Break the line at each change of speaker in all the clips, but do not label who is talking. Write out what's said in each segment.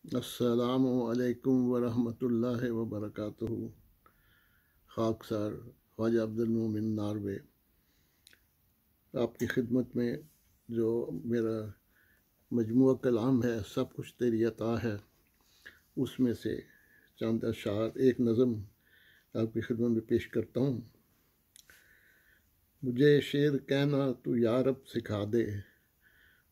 अस्सलामु अलैकुम वरहमतुल्लाहि वबरकातुहू। खाकसार ख्वाजा अब्दुल मोमिन नारवे आपकी खिदमत में जो मेरा मजमुआ कलाम है सब कुछ तेरी अता है, उसमें से चंद अशार एक नज़म आपकी खिदमत में पेश करता हूँ। मुझे शेर कहना तू या रब सिखा दे,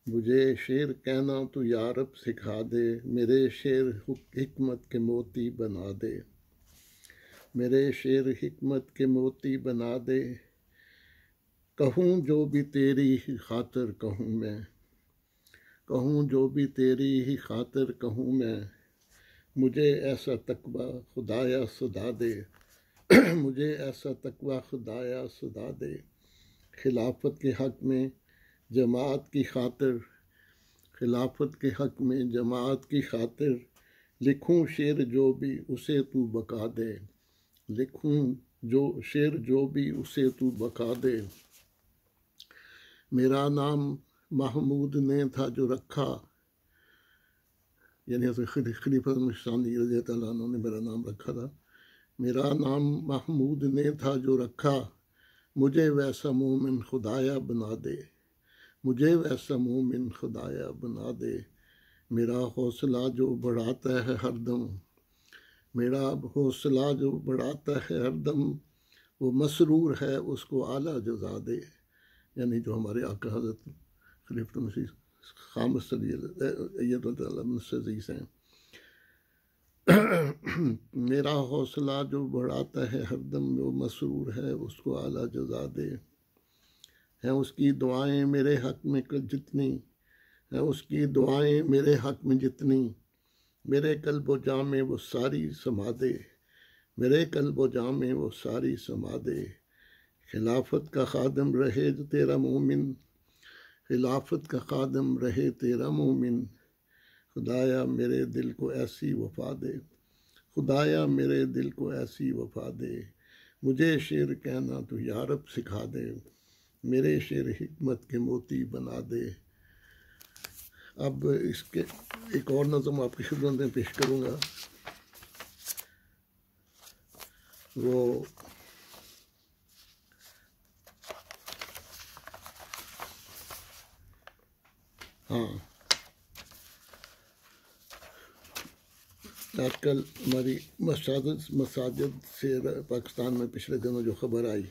मुझे शेर कहना तू या रब सिखा दे, मेरे शेर हिकमत के मोती बना दे, मेरे शेर हिकमत के मोती बना दे। कहूँ जो भी तेरी ही खातिर कहूँ मैं, कहूँ जो भी तेरी ही खातिर कहूँ मैं, मुझे ऐसा तकवा खुदाया सुधा दे, मुझे ऐसा तकवा खुदाया सुधा दे। खिलाफत के हक़ में जमात की खातिर, खिलाफत के हक़ में जमात की खातिर, लिखूँ शेर जो भी उसे तू बका दे, लिखूँ जो शेर जो भी उसे तू बका दे। मेरा नाम महमूद ने था जो रखा, यानी खलीफा मुशानी रज़ी अल्लाह अन्हु ने मेरा नाम रखा था। मेरा नाम महमूद ने था जो रखा, मुझे वैसा मोमिन खुदाया बना दे, मुझे वैसा मोमिन खुदाया बना दे। मेरा हौसला जो बढ़ाता है हरदम, मेरा हौसला जो बढ़ाता है हरदम, वो मसरूर है उसको आला जज़ा दे। यानी जो हमारे आका हज़रत खलीफा मसीह खामस अज़ीज़ हैं। मेरा हौसला जो बढ़ाता है हरदम, वो मसरूर है उसको आला जज़ा दे। हैं उसकी दुआएं मेरे हक़ में जितनी, हैं उसकी दुआएं मेरे हक़ में जितनी, मेरे क़ल्ब जाँ में वो सारी समा दे, मेरे क़ल्ब जाँ में वो सारी समा दे। खिलाफत का खादम रहे जो तेरा मोमिन, खिलाफत का खादम रहे तेरा मोमिन, खुदाया मेरे दिल को ऐसी वफा दे, खुदाया मेरे दिल को ऐसी वफा दे। मुझे शेर कहना तू या रब सिखा दे, मेरे शेर हिकमत के मोती बना दे। अब इसके एक और नज़म आपकी खिदमत में पेश करूँगा। वो हाँ, आजकल हमारी मसाजिद से पाकिस्तान में पिछले दिनों जो खबर आई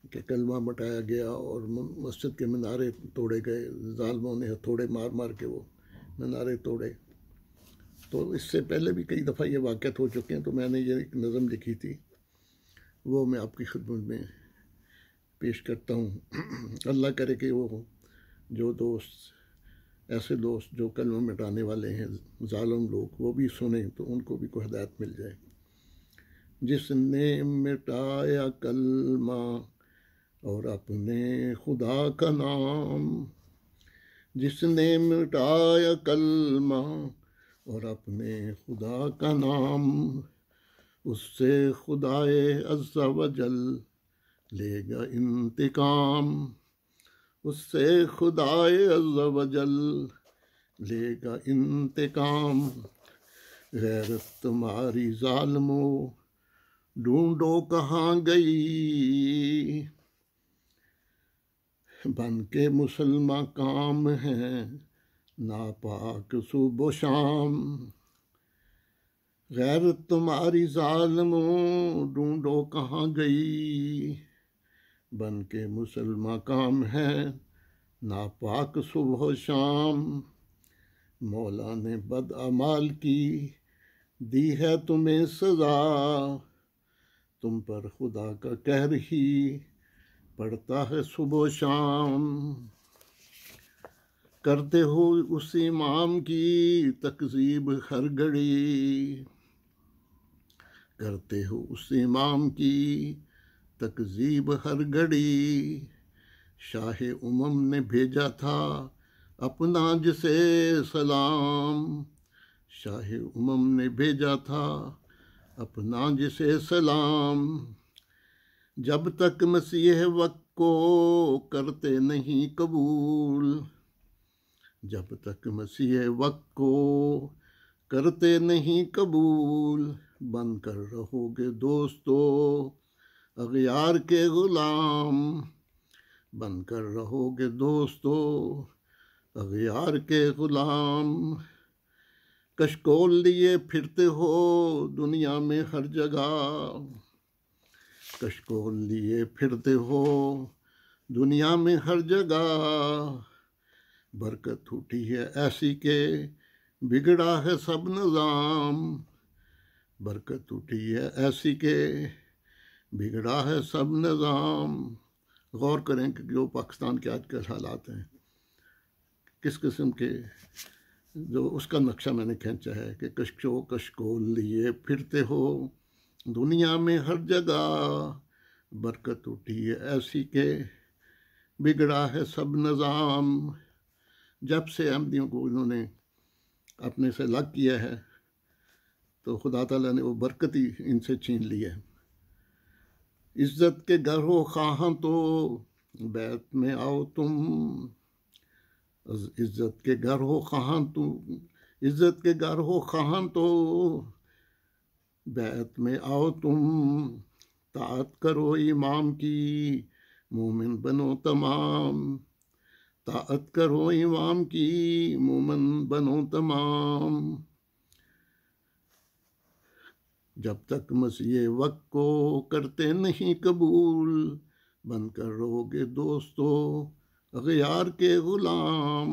कि कलमा मटाया गया और मस्जिद के मीनारे तोड़े गए, जालिमों ने हथौड़े मार मार के वो मीनारे तोड़े। तो इससे पहले भी कई दफ़ा ये वाक़यात हो चुके हैं। तो मैंने ये एक नज़म लिखी थी, वो मैं आपकी खिदमत में पेश करता हूँ। अल्लाह करे कि वो जो दोस्त, ऐसे दोस्त जो कलमा मिटाने वाले हैं, जालिम लोग, वो भी सुने तो उनको भी कोई हिदायत मिल जाए। जिसने मिटाया कलमा और अपने खुदा का नाम, जिसने मिटाया कलमा और अपने खुदा का नाम, उससे खुदाए अज़्ज़ा वजल लेगा इंतकाम, उससे खुदाए अज़्ज़ा वजल लेगा इंतकाम। गैरत तुम्हारी ज़ालिमो ढूंढो कहाँ गई, बन के मुसलमान काम हैं नापाक सुबह शाम। गैरत तुम्हारी ज़ालिमो ढूंढो कहाँ गई, बन के मुसलमान काम है नापाक सुबह शाम। मौला ने बद अमाल की दी है तुम्हें सज़ा, तुम पर खुदा का कहर ही पड़ता है सुबह शाम। करते हो उस इमाम की तकज़ीब हर घड़ी, करते हो उस इमाम की तकज़ीब हर घड़ी। शाह उमम ने भेजा था अपना जिसे सलाम, शाह उमम ने भेजा था अपना जिसे सलाम। जब तक मसीह वक्त को करते नहीं कबूल, जब तक मसीह वक्त को करते नहीं कबूल, बनकर रहोगे दोस्तों अगयार के गुलाम, बनकर रहोगे दोस्तों अगयार के गुलाम। कशकोल लिए फिरते हो दुनिया में हर जगह, कशकोल लिए फिरते हो दुनिया में हर जगह। बरकत उठी है ऐसी के बिगड़ा है सब निज़ाम, बरकत उठी है ऐसी के बिगड़ा है सब निज़ाम। गौर करें कि जो पाकिस्तान के आज के हालात हैं, किस किस्म के, जो उसका नक्शा मैंने खींचा है कि कशकोल लिए फिरते हो दुनिया में हर जगह। बरकत उठी है ऐसी के बिगड़ा है सब निज़ाम। जब से अहमदियों को इन्होंने अपने से अलग किया है तो खुदा ताला ने वो बरकत ही इनसे छीन ली है। इज़्ज़त के घर हो खां तो बैत में आओ तुम, इज़्ज़त के घर हो खां तुम, इज़्ज़त के घर हो खां तो बैत में आओ तुम। ताअत करो इमाम की मोमिन बनो तमाम, ताअत करो इमाम की मोमिन बनो तमाम। जब तक मसीह वक्त को करते नहीं कबूल, बनकर रहोगे दोस्तों अगयार के गुलाम।